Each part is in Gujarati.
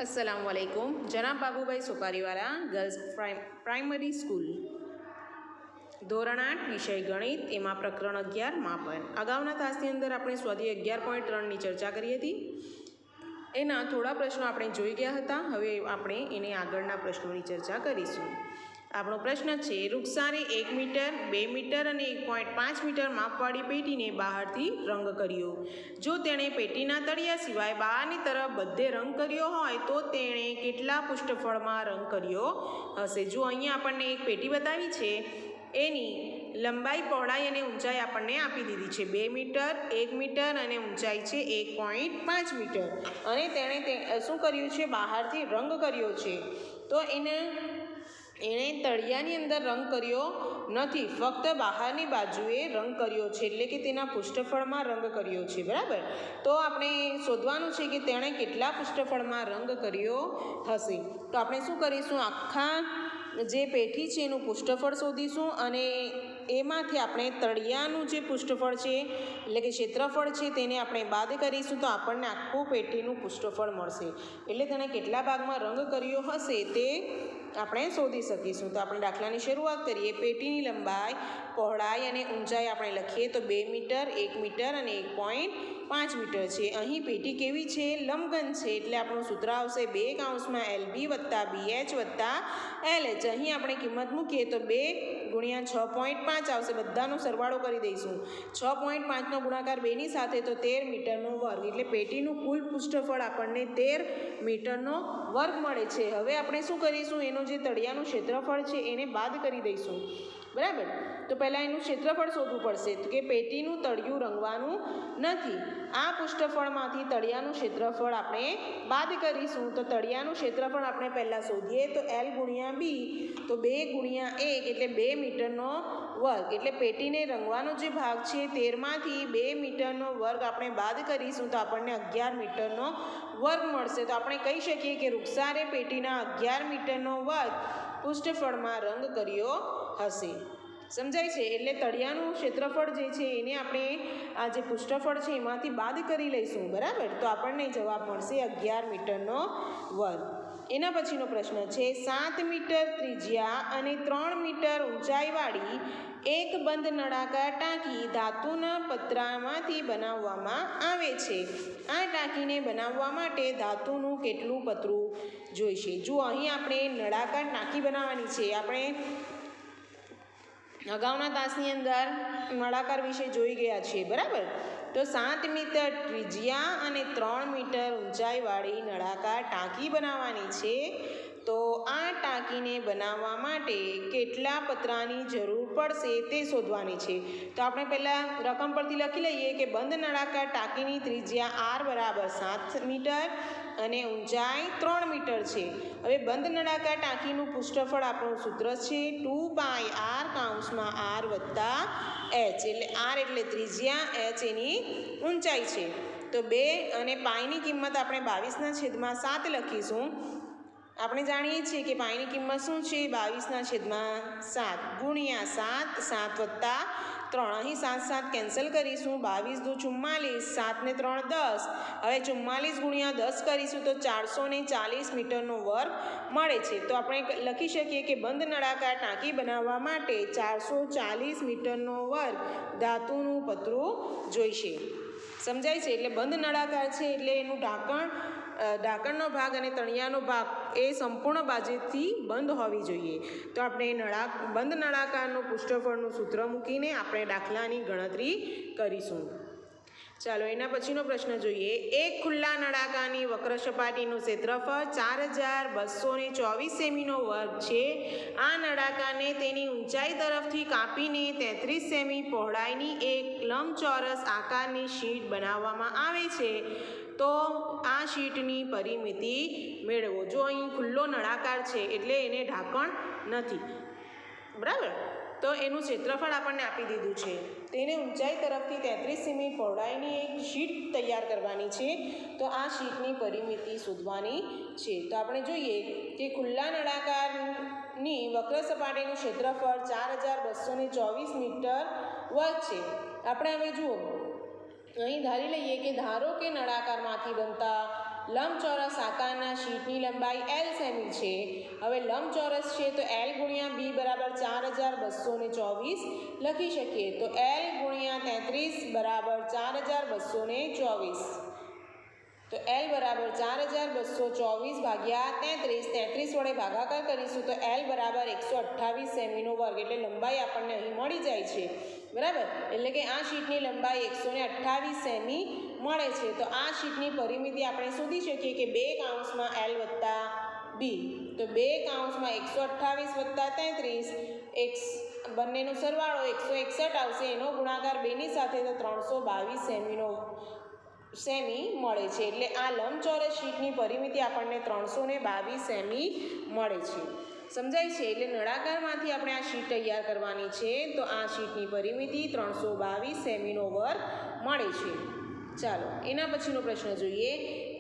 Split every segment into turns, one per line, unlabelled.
अस्सलामुअलैकुम। जनाब बाबूभाई सुपारीवाला गर्ल्स प्राइमरी स्कूल ધોરણ 8 વિષય ગણિત, એમાં પ્રકરણ 11 માપન. અગાઉના તાસની અંદર આપણે સ્વાધ્યાય 11.3ની ચર્ચા કરી હતી. એના થોડા પ્રશ્નો આપણે જોઈ ગયા હતા. હવે આપણે એને આગળના પ્રશ્નોની ચર્ચા કરીશું. આપણો પ્રશ્ન છે, રૂકસારે 1 મીટર, 2 મીટર અને 1.5 મીટર માપવાળી પેટીને બહારથી રંગ કર્યો. જો તેણે પેટીના તળિયા સિવાય બહારની તરફ બધે રંગ કર્યો હોય તો તેણે કેટલા પૃષ્ઠફળમાં રંગ કર્યો હશે? જો અહીંયા આપણને એક પેટી બતાવી છે, એની લંબાઈ, પહોળાઈ અને ઊંચાઈ આપણને આપી દીધી છે. 2 મીટર, 1 મીટર અને ઊંચાઈ છે 1.5 મીટર. અને તેણે શું કર્યું છે? બહારથી રંગ કર્યો છે. તો એણે તળિયાની અંદર રંગ કર્યો નથી, ફક્ત બહારની બાજુએ રંગ કર્યો છે, એટલે કે તેના પૃષ્ઠફળમાં રંગ કર્યો છે. બરાબર. તો આપણે શોધવાનું છે કે તેણે કેટલા પૃષ્ઠફળમાં રંગ કર્યો હશે. તો આપણે શું કરીશું? આખા જે પેટી છે એનું પૃષ્ઠફળ શોધીશું અને એમાંથી આપણે તળિયાનું જે પૃષ્ઠફળ છે એટલે કે ક્ષેત્રફળ છે તેને આપણે બાદ કરીશું તો આપણને આખું પેટીનું પૃષ્ઠફળ મળશે. એટલે તેણે કેટલા ભાગમાં રંગ કર્યો હશે તે આપણે શોધી શકીશું. તો આપણે દાખલાની શરૂઆત કરીએ. પેટીની લંબાઈ, પહોળાઈ અને ઊંચાઈ આપણે લખીએ તો 2 મીટર, 1 મીટર અને 1.5 મીટર છે. અહીં પેટી કેવી છે? લંબઘન છે, એટલે આપણું સૂત્ર આવશે 2 કૌંસમાં LB વત્તા BH વત્તા LH. અહીં આપણે કિંમત મૂકીએ તો 2 ગુણ્યા 6.5 આવશે. બધાનો સરવાળો કરી દઈશું. 6.5નો ગુણાકાર 2ની સાથે તો 13 મીટરનો વર્ગ, એટલે પેટીનું કુલ પૃષ્ઠફળ આપણને 13 મીટરનો વર્ગ મળે છે. હવે આપણે શું કરીશું? એનું જે તળિયાનું ક્ષેત્રફળ છે એને બાદ કરી દઈશું. બરાબર. તો પહેલાં એનું ક્ષેત્રફળ શોધવું પડશે કે પેટીનું તળિયું રંગવાનું નથી. આ પૃષ્ઠફળમાંથી તળિયાનું ક્ષેત્રફળ આપણે બાદ કરીશું. તો તળિયાનું ક્ષેત્રફળ આપણે પહેલાં શોધીએ તો L ગુણ્યા B, તો 2 ગુણ્યા 1 એટલે 2 મીટરનો વર્ગ. એટલે પેટીને રંગવાનો જે ભાગ છે 13માંથી 2 મીટરનો વર્ગ આપણે બાદ કરીશું તો આપણને 11 મીટરનો વર્ગ મળશે. તો આપણે કહી શકીએ કે રૂકસારે પેટીના 11 મીટરનો વર્ગ પૃષ્ઠફળમાં રંગ કર્યો હશે. સમજાય છે? એટલે તળિયાનું ક્ષેત્રફળ જે છે એને આપણે આ જે પૃષ્ઠફળ છે એમાંથી બાદ કરી લઈશું. બરાબર. તો આપણને જવાબ મળશે 11 મીટરનો વર્ગ. એના પછીનો પ્રશ્ન છે, 7 મીટર ત્રિજ્યા અને 3 મીટર ઊંચાઈવાળી એક બંધ નળાકાર ટાંકી ધાતુના પતરામાંથી બનાવવામાં આવે છે. આ ટાંકીને બનાવવા માટે ધાતુનું કેટલું પતરું જોઈશે? જો અહીં આપણે નળાકાર ટાંકી બનાવવાની છે. આપણે અગાઉના તાસની અંદર નળાકાર વિશે જોઈ ગયા છીએ. બરાબર. તો 7 મીટર ત્રિજ્યા અને 3 મીટર ઊંચાઈવાળી નળાકાર ટાંકી બનાવવાની છે. તો આ ટાંકીને બનાવવા માટે કેટલા પતરાની જરૂર પડશે તે શોધવાની છે. તો આપણે પહેલાં રકમ પરથી લખી લઈએ કે બંધ નળાકાર ટાંકીની ત્રિજ્યા R બરાબર 7 મીટર અને ઊંચાઈ 3 મીટર છે. હવે બંધ નળાકાર ટાંકીનું પૃષ્ઠફળ આપણું સૂત્ર છે 2πr કૌંસમાં R વત્તા H. એટલે R એટલે ત્રિજ્યા, H એની ઊંચાઈ છે. તો 2 અને પાઈની કિંમત આપણે 22/7 લખીશું. આપણે જાણીએ છીએ કે પાઈની કિંમત શું છે? 22/7 ગુણ્યા 7, 7 વત્તા 3. અહીં 7 7 કેન્સલ કરીશું. 22 × 2 = 44, 7 ને 3 = 10. હવે 44 ગુણ્યા 10 કરીશું તો 440 મીટરનો વર્ગ મળે છે. તો આપણે લખી શકીએ કે બંધ નળાકાર ટાંકી બનાવવા માટે 440 મીટરનો વર્ગ ધાતુનું પતરું જોઈશે. સમજાય છે? એટલે બંધ નળાકાર છે એટલે એનું ઢાંકણનો ભાગ અને તળિયાનો ભાગ એ સંપૂર્ણ બાજુથી બંધ હોવી જોઈએ. તો આપણે બંધ નળાકારનું પૃષ્ઠફળનું સૂત્ર મૂકીને આપણે દાખલાની ગણતરી કરીશું. ચાલો એના પછીનો પ્રશ્ન જોઈએ. એક ખુલ્લા નળાકારની વક્ર સપાટીનું ક્ષેત્રફળ 4224 સેમીનો વર્ગ છે. આ નળાકારને તેની ઊંચાઈ તરફથી કાપીને 33 સેમી પહોળાઈની એક લંબચોરસ આકારની શીટ બનાવવામાં આવે છે. તો આ શીટની પરિમિતિ મેળવો. જો અહીં ખુલ્લો નળાકાર છે એટલે એને ઢાંકણ નથી. બરાબર. તો એનું ક્ષેત્રફળ આપણને આપી દીધું છે. તેને ઊંચાઈ તરફથી 33 સેમી પહોળાઈની એક શીટ તૈયાર કરવાની છે. તો આ શીટની પરિમિતિ શોધવાની છે. તો આપણે જોઈએ કે ખુલ્લા નળાકારની વક્ર સપાટીનું ક્ષેત્રફળ 4224 મીટર વર્ગ છે. આપણે હવે જુઓ, અહીં ધારી લઈએ કે ધારો કે નળાકારમાંથી બનતા લંબચોરસ આકારના શીટની શીટની લંબાઈ L સેમી છે. હવે લંબચોરસ છે તો L ગુણ્યા B બરાબર 4224 લખી શકીએ. તો L ગુણ્યા 33 બરાબર 4224. તો L બરાબર 4224 ભાગ્યા 33 વડે ભાગાકાર કરીશું તો L બરાબર 128 સેમીનો વર્ગ, એટલે લંબાઈ આપણને અહીં મળી જાય છે. બરાબર, એટલે કે આ શીટની લંબાઈ 128 સેમી મળે છે. તો આ શીટની પરિમિતિ આપણે શોધી શકીએ કે 2 કૌંસમાં L વત્તા B. તો 2 કૌંસમાં 128 વત્તા 33 બંનેનો સરવાળો 161 આવશે. એનો ગુણાકાર 2ની સાથે તો 322 સેમી મળે છે. એટલે આ લંબચોરસ શીટની પરિમિતિ આપણને 322 સેમી મળે છે. સમજાય છે? એટલે નળાકારમાંથી આપણે આ શીટ તૈયાર કરવાની છે. તો આ શીટની પરિમિતિ 322 સેમીનો વર્ગ મળે છે. ચાલો એના પછીનો પ્રશ્ન જોઈએ.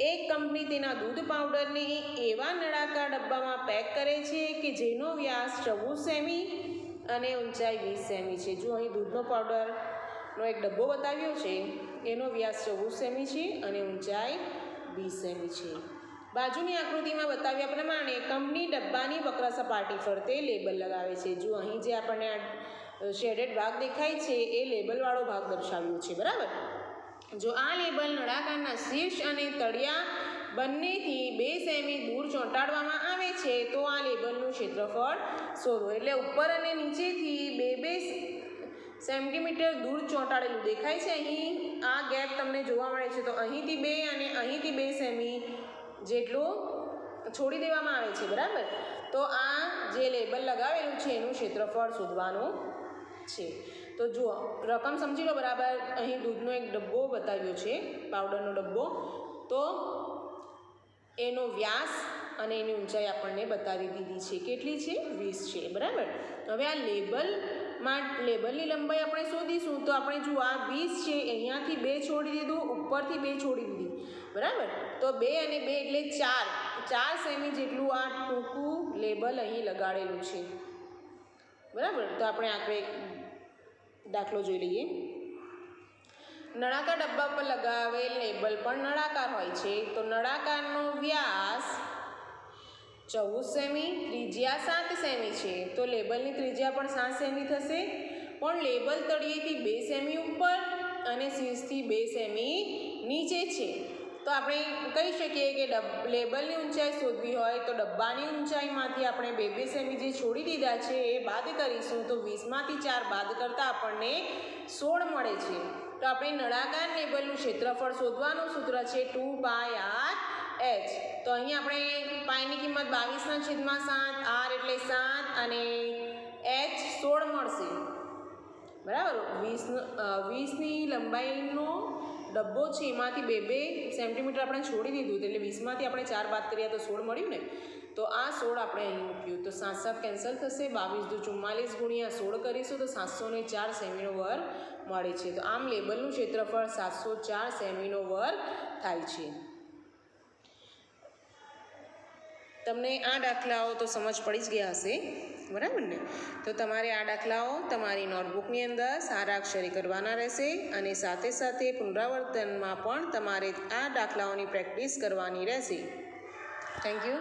એક કંપની તેના દૂધ પાવડરને એવા નળાકાર ડબ્બામાં પેક કરે છે કે જેનો વ્યાસ 14 સેમી અને ઊંચાઈ 20 સેમી છે. જો અહીં દૂધનો પાવડરનો એક ડબ્બો બતાવ્યો છે, એનો વ્યાસ 14 સેમી છે અને ઊંચાઈ 20 સેમી છે. બાજુની આકૃતિમાં બતાવ્યા પ્રમાણે કંપની ડબ્બાની વક્ર સપાટી ફરતે લેબલ લગાવે છે. જો અહીં જે આપણને આ શેડેડ ભાગ દેખાય છે એ લેબલવાળો ભાગ દર્શાવ્યો છે. બરાબર, જો આ લેબલ નળાકારના શીર્ષ અને તળિયા બંનેથી 2 સેમી દૂર ચોંટાડવામાં આવે છે તો આ લેબલનું ક્ષેત્રફળ શોધો. એટલે ઉપર અને નીચેથી 2 સેન્ટીમીટર દૂર ચોંટાડેલું દેખાય છે. અહીં આ ગેપ તમને જોવા મળે છે. તો અહીંથી 2 અને અહીંથી 2 સેમી જેટલું છોડી દેવામાં આવે છે. બરાબર, તો આ જે લેબલ લગાવેલું છે એનું ક્ષેત્રફળ શોધવાનું છે. તો જુઓ, રકમ સમજી લો. બરાબર, અહીં દૂધનો એક ડબ્બો બતાવ્યો છે, પાવડરનો ડબ્બો. તો એનો વ્યાસ અને એની ઊંચાઈ આપણને બતાવી દીધી છે. કેટલી છે? 20 છે. બરાબર, હવે આ લેબલની લંબાઈ આપણે શોધીશું. તો આપણે જુઓ, આ 20 છે, અહીંયાથી 2 છોડી દીધું, ઉપરથી 2 છોડી દીધી. બરાબર, તો 2 અને 2 એટલે 4 સેમી જેટલું આ ટૂંકું લેબલ અહીં લગાડેલું છે. બરાબર, તો આપણે આખરે દાખલો જોઈ લઈએ. નળાકાર ડબ્બા પર લગાવેલ લેબલ પણ નળાકાર હોય છે. તો નળાકારનો વ્યાસ 14 સેમી, ત્રિજ્યા 7 સેમી છે. તો લેબલની ત્રિજ્યા પણ 7 સેમી થશે. પણ લેબલ તળિયેથી 2 સેમી ઉપર અને શીર્ષથી 2 સેમી નીચે છે. તો આપણે કહી શકીએ કે લેબલની ઊંચાઈ શોધવી હોય તો ડબ્બાની ઊંચાઈમાંથી આપણે 2 સેમી જે છોડી દીધા છે એ બાદ કરીશું. તો 20માંથી 4 બાદ કરતાં આપણને 16 મળે છે. તો આપણે નળાકાર લેબલનું ક્ષેત્રફળ શોધવાનું સૂત્ર છે 2πr/h. તો અહીં આપણે પાઈની કિંમત 22/7, r એટલે 7 અને h 16 મળશે. બરાબર, 20ની લંબાઈનો ડબ્બો છે, એમાંથી 2 સેન્ટીમીટર આપણે છોડી દીધું, એટલે 20માંથી આપણે 4 બાદ કર્યા તો 16 મળ્યું ને. તો આ 16 આપણે અહીં મૂક્યું. તો 7 કેન્સલ થશે. 22 × 44 ગુણ્યા 16 કરીશું તો 704 સેમીનો વર્ગ મળે છે. તો આમ લેબલનું ક્ષેત્રફળ 704 સેમીનો વર્ગ થાય છે. તમને આ દાખલાઓ તો સમજ પડી જ ગયા હશે. બરાબર ને? તો તમારે આ દાખલાઓ તમારી નોટબુકની અંદર સારા અક્ષરે કરવાના રહેશે અને સાથે સાથે પુનરાવર્તનમાં પણ તમારે આ દાખલાઓની પ્રેક્ટિસ કરવાની રહેશે. Thank you.